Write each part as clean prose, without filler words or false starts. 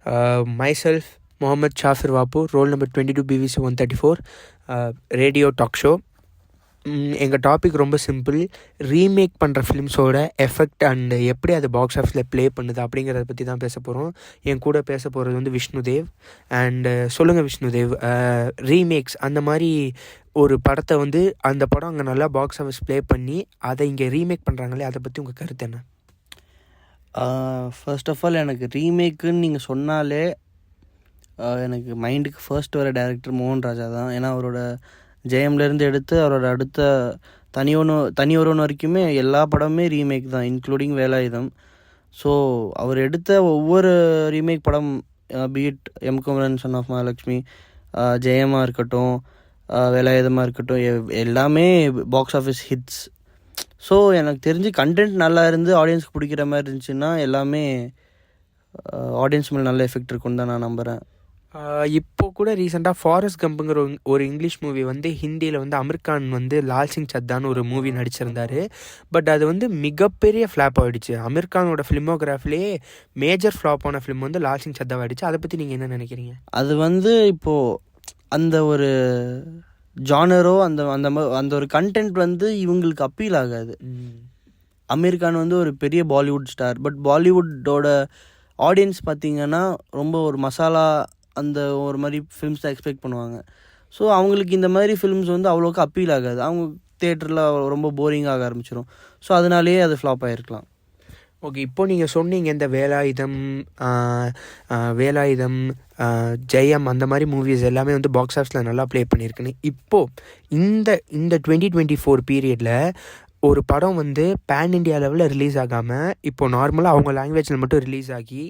myself, Mohammed Shafir Vapu, roll number 22 BVC 134, radio talk show. எங்கள் topic ரொம்ப simple. Remake பண்ணுற ஃபிலிம்ஸோட effect and எப்படி அது பாக்ஸ் ஆஃபீஸில் ப்ளே பண்ணுது அப்படிங்கிறத பற்றி தான் பேச போகிறோம். என் கூட பேச போகிறது வந்து விஷ்ணுதேவ். அண்டு சொல்லுங்கள் விஷ்ணுதேவ், ரீமேக்ஸ் அந்த மாதிரி ஒரு படத்தை வந்து அந்த படம் அங்கே நல்லா பாக்ஸ் ஆஃபீஸ் ப்ளே பண்ணி அதை இங்கே ரீமேக் பண்ணுறாங்களே, அதை பற்றி உங்கள் கருத்து என்ன? ஃபர்ஸ்ட் ஆஃப் ஆல், எனக்கு ரீமேக்குன்னு நீங்கள் சொன்னாலே எனக்கு மைண்டுக்கு ஃபர்ஸ்ட் வர டைரக்டர் மோகன் ராஜா தான். ஏன்னா அவரோட ஜெயம்லேருந்து எடுத்து அவரோட அடுத்த தனி ஒருவன் வரைக்குமே எல்லா படமுமே ரீமேக் தான், இன்க்ளூடிங் வேலாயுதம். ஸோ அவர் எடுத்த ஒவ்வொரு ரீமேக் படம், பீட் M Kumaran son of Mahalakshmi, ஜெயமாக இருக்கட்டும், வேலாயுதமாக இருக்கட்டும், எல்லாமே பாக்ஸ் ஆஃபீஸ் ஹிட்ஸ். ஸோ எனக்கு தெரிஞ்சு கண்டென்ட் நல்லா இருந்து ஆடியன்ஸ்க்கு பிடிக்கிற மாதிரி இருந்துச்சுன்னா எல்லாமே ஆடியன்ஸ் மேலே நல்ல எஃபெக்ட் இருக்குன்னு தான் நான் நம்புகிறேன். இப்போ கூட ரீசெண்டாக ஃபாரஸ்ட் கம்புங்கிற ஒரு இங்கிலீஷ் மூவி வந்து ஹிந்தியில் வந்து அமீர் கான் வந்து லால் சிங் சத்தான்னு ஒரு மூவி நடிச்சிருந்தார். பட் அது வந்து மிகப்பெரிய ஃப்ளாப் ஆகிடுச்சு. அமீர் கானோட ஃபிலிமோகிராஃபிலேயே மேஜர் ஃப்ளாப் ஆன ஃபிலிம் வந்து லால் சிங் சத்தா ஆகிடுச்சு. அதை பற்றி நீங்கள் என்ன நினைக்கிறீங்க? அது வந்து இப்போது அந்த ஒரு ஜானரோ அந்த ஒரு கண்டென்ட் வந்து இவங்களுக்கு அப்பீல் ஆகாது. அமீர் கான் வந்து ஒரு பெரிய பாலிவுட் ஸ்டார். பட் பாலிவுட்டோட ஆடியன்ஸ் பார்த்திங்கன்னா ரொம்ப ஒரு மசாலா அந்த ஒரு மாதிரி ஃபிலிம்ஸ் தான் எக்ஸ்பெக்ட் பண்ணுவாங்க. ஸோ அவங்களுக்கு இந்த மாதிரி ஃபிலிம்ஸ் வந்து அவ்வளோக்கு அப்பீல் ஆகாது. அவங்க தேட்டரில் ரொம்ப போரிங்காக ஆரம்பிச்சிடும். ஸோ அதனாலேயே அது ஃப்ளாப் ஆகிருக்கலாம். ஓகே, இப்போது நீங்கள் சொன்னீங்க இந்த வேலாயுதம் ஜெயம் அந்த மாதிரி மூவிஸ் எல்லாமே வந்து பாக்ஸ் ஆஃபீஸில் நல்லா ப்ளே பண்ணியிருக்குன்னு. இப்போது இந்த 2024 பீரியடில் ஒரு படம் வந்து பேன் இண்டியா லெவலில் ரிலீஸ் ஆகாமல் இப்போது நார்மலாக அவங்க லாங்குவேஜில் மட்டும் ரிலீஸ் ஆகி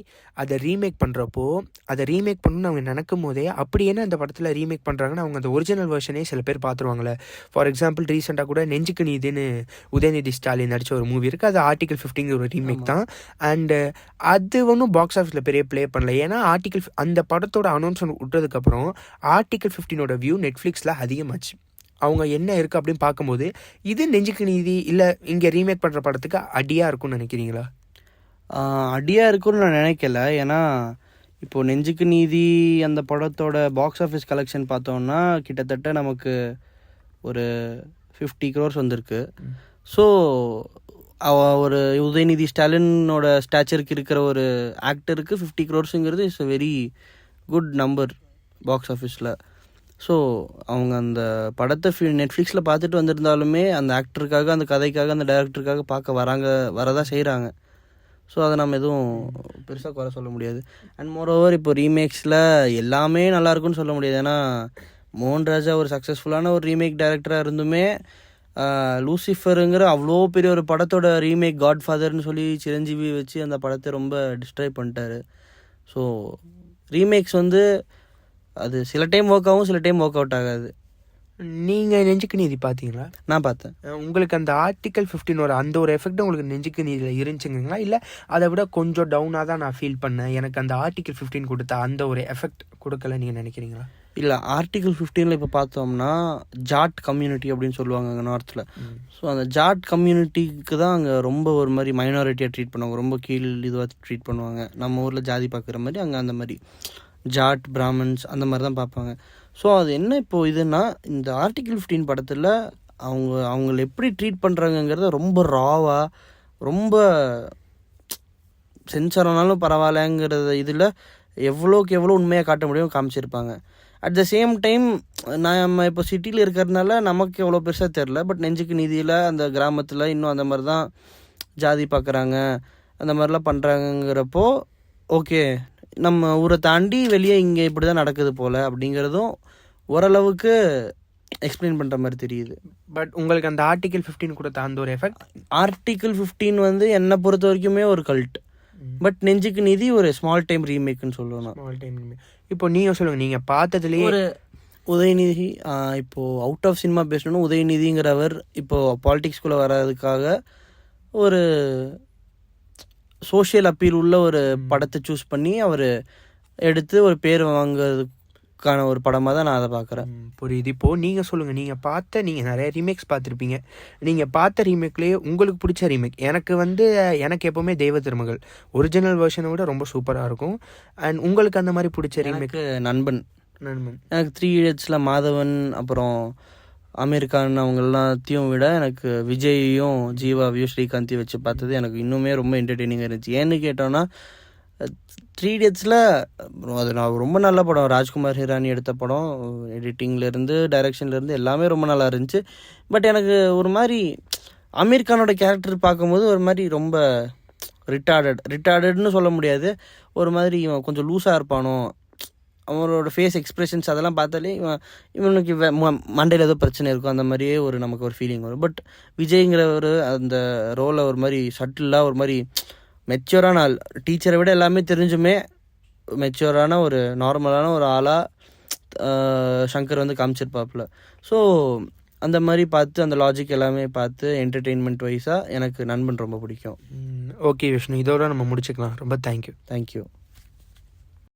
அதை ரீமேக் பண்ணுறப்போ, அதை ரீமேக் பண்ணணும்னு அவங்க நினைக்கும் போதே அப்படி என்ன அந்த படத்தில் ரீமேக் பண்ணுறாங்கன்னு அவங்க அந்த ஒரிஜினல் வெர்ஷனே சில பேர் பார்த்துருவாங்களே. ஃபார் எக்ஸாம்பிள் ரீசெண்டாக கூட நெஞ்சுக்கு நீதின்னு உதயநிதி ஸ்டாலின் நடித்த ஒரு மூவி இருக்குது. அது ஆர்டிகல் 15 ஒரு ரீமேக் தான். அண்டு அது ஒன்றும் பாக்ஸ் ஆஃபீஸில் பெரிய ப்ளே பண்ணல. ஏன்னா அந்த படத்தோட அனௌன்ஸ்மெண்ட் விட்டதுக்கப்புறம் ஆர்டிகல் 15ஓட வியூ நெட்ஃப்ளிக்ஸில் அதிகமாச்சு. அவங்க என்ன இருக்குது அப்படின்னு பார்க்கும்போது இது நெஞ்சுக்கு நீதி இல்லை இங்கே ரீமேக் பண்ணுற படத்துக்கு அடியாக இருக்கும்னு நினைக்கிறீங்களா? அடியாக இருக்கும்னு நான் நினைக்கல. ஏன்னா இப்போது நெஞ்சுக்கு நீதி அந்த படத்தோட பாக்ஸ் ஆஃபீஸ் கலெக்ஷன் பார்த்தோம்னா கிட்டத்தட்ட நமக்கு ஒரு 50 crores வந்திருக்கு. ஸோ ஒரு உதயநிதி ஸ்டாலினோட ஸ்டாச்சருக்கு இருக்கிற ஒரு ஆக்டருக்கு 50 crores is a very good number box ஆஃபீஸில். ஸோ அவங்க அந்த படத்தை நெட்ஃப்ளிக்ஸில் பார்த்துட்டு வந்திருந்தாலுமே அந்த ஆக்டருக்காக, அந்த கதைக்காக, அந்த டைரக்டருக்காக வரதான் செய்கிறாங்க. ஸோ அதை நம்ம எதுவும் பெருசாக குறை சொல்ல முடியாது. அண்ட் மோரோவர் இப்போ ரீமேக்ஸில் எல்லாமே நல்லாயிருக்குன்னு சொல்ல முடியாது. ஏன்னா மோகன் ராஜா ஒரு சக்ஸஸ்ஃபுல்லான ஒரு ரீமேக் டைரக்டராக இருந்துமே லூசிஃபருங்கிற அவ்வளோ பெரிய ஒரு படத்தோட ரீமேக் காட்ஃபாதர்னு சொல்லி சிரஞ்சீவி வச்சு அந்த படத்தை ரொம்ப டிஸ்ட்ராய் பண்ணிட்டாரு. ஸோ ரீமேக்ஸ் வந்து அது சில டைம் ஒர்க் ஆகும், சில டைம் ஒர்க் அவுட் ஆகாது. நீங்கள் நெஞ்சுக்கு நீதி பார்த்தீங்களா? நான் பார்த்தேன். உங்களுக்கு அந்த ஆர்டிகல் 15 அந்த ஒரு எஃபெக்ட் உங்களுக்கு நெஞ்சுக்கு நீதியில் இருந்துச்சுங்களா? இல்லை அதை விட கொஞ்சம் டவுனாக தான் நான் ஃபீல் பண்ணேன், எனக்கு அந்த ஆர்டிகல் 15 கொடுத்த அந்த ஒரு எஃபெக்ட் கொடுக்கல நீங்கள் நினைக்கிறீங்களா? இல்லை, ஆர்டிகல் 15 இப்போ பார்த்தோம்னா ஜாட் கம்யூனிட்டி அப்படின்னு சொல்லுவாங்க அங்கே நார்த்தில். ஸோ அந்த ஜாட் கம்யூனிட்டிக்கு தான் அங்கே ரொம்ப ஒரு மாதிரி மைனாரிட்டியாக ட்ரீட் பண்ணுவாங்க, ரொம்ப கீழ் இதுவாக ட்ரீட் பண்ணுவாங்க. நம்ம ஊரில் ஜாதி பார்க்குற மாதிரி அங்கே அந்த மாதிரி ஜாட் பிராமன்ஸ் அந்த மாதிரி தான் பார்ப்பாங்க. ஸோ அது என்ன இப்போது இதுன்னா, இந்த ஆர்டிகல் 15 படத்தில் அவங்கள எப்படி ட்ரீட் பண்ணுறாங்கங்கிறத ரொம்ப ராவாக, ரொம்ப சென்சார் ஆனாலும் பரவாயில்லங்கிறத இதில் எவ்வளோக்கு எவ்வளோ உண்மையாக காட்ட முடியும் காமிச்சிருப்பாங்க. அட் த சேம் டைம் நம்ம இப்போ சிட்டியில் இருக்கிறதுனால நமக்கு எவ்வளோ பெருசாக தெரில. பட் நெஞ்சுக்கு நீதியில் அந்த கிராமத்தில் இன்னும் அந்த மாதிரி தான் ஜாதி பார்க்குறாங்க, அந்த மாதிரிலாம் பண்ணுறாங்கங்கிறப்போ ஓகே, நம்ம ஊரை தாண்டி வெளியே இங்கே இப்படி தான் நடக்குது போல் அப்படிங்கிறதும் ஓரளவுக்கு எக்ஸ்பிளைன் பண்ணுற மாதிரி தெரியுது. பட் உங்களுக்கு அந்த ஆர்டிகல் 15 கொடுத்த அந்த ஒரு எஃபெக்ட், ஆர்டிகல் 15 வந்து என்னை பொறுத்த வரைக்குமே ஒரு கல்ட். பட் நெஞ்சுக்கு நீதி ஒரு ஸ்மால் டைம் ரீமேக்னு சொல்லணும். Small time remake. இப்போ நீங்கள் சொல்லுங்கள், நீங்கள் பார்த்ததுலேயே ஒரு உதயநிதி இப்போது அவுட் ஆஃப் சினிமா பேசணும்னு உதயநிதிங்கிறவர் இப்போது பாலிடிக்ஸ்குள்ளே வர்றதுக்காக ஒரு சோஷியல் அப்பீல் உள்ள ஒரு படத்தை சூஸ் பண்ணி அவர் எடுத்து ஒரு பேர் வாங்குறது ரீமேக்கான ஒரு படமாக தான் நான் அதை பார்க்குறேன். புரியுது. இப்போது நீங்கள் சொல்லுங்கள், நீங்கள் நிறைய ரீமேக்ஸ் பார்த்துருப்பீங்க. நீங்கள் பார்த்த ரீமேக்லேயே உங்களுக்கு பிடிச்ச ரீமேக்? எனக்கு எப்போவுமே தெய்வ திருமகள் ஒரிஜினல் வெர்ஷனை விட ரொம்ப சூப்பராக இருக்கும். அண்ட் உங்களுக்கு அந்த மாதிரி பிடிச்ச ரீமேக்? நண்பன். எனக்கு 3 Idiotsல மாதவன் அப்புறம் ஆமீர் கான் அவங்க எல்லாத்தையும் விட எனக்கு விஜயையும் ஜீவாவையும் ஸ்ரீகாந்தையும் வச்சு பார்த்தது எனக்கு இன்னுமே ரொம்ப என்டர்டெய்னிங்காக இருந்துச்சு. ஏன்னு கேட்டோன்னா 3 Idiotsல அது நான் ரொம்ப நல்ல படம். ராஜ்குமார் ஹிரானி எடுத்த படம். எடிட்டிங்லேருந்து டைரக்ஷன்லேருந்து எல்லாமே ரொம்ப நல்லா இருந்துச்சு. பட் எனக்கு ஒரு மாதிரி ஆமீர் கானோட கேரக்டர் பார்க்கும்போது ஒரு மாதிரி ரொம்ப ரிட்டார்டட்னு சொல்ல முடியாது, ஒரு மாதிரி இவன் கொஞ்சம் லூஸாக இருப்பானோ, அவனோட ஃபேஸ் எக்ஸ்பிரஷன்ஸ் அதெல்லாம் பார்த்தாலே இவனுக்கு மண்டையில் ஏதோ பிரச்சனை இருக்கும், அந்த மாதிரியே நமக்கு ஒரு ஃபீலிங் வரும். பட் விஜய்ங்கிறவர் அந்த ரோலை ஒரு மாதிரி சட்டிலாக ஒரு மாதிரி மெச்சூரான ஆள், டீச்சரை விட எல்லாமே தெரிஞ்சுமே மெச்சூரான ஒரு நார்மலான ஒரு ஆளாக சங்கர் காமிச்சிருப்பாப்புல. ஸோ அந்த மாதிரி பார்த்து அந்த லாஜிக் எல்லாமே பார்த்து என்டர்டெயின்மெண்ட் வைஸாக எனக்கு நண்பன் ரொம்ப பிடிக்கும். ஓகே விஷ்ணு, இதோட நம்ம முடிச்சுக்கலாம். ரொம்ப தேங்க்யூ.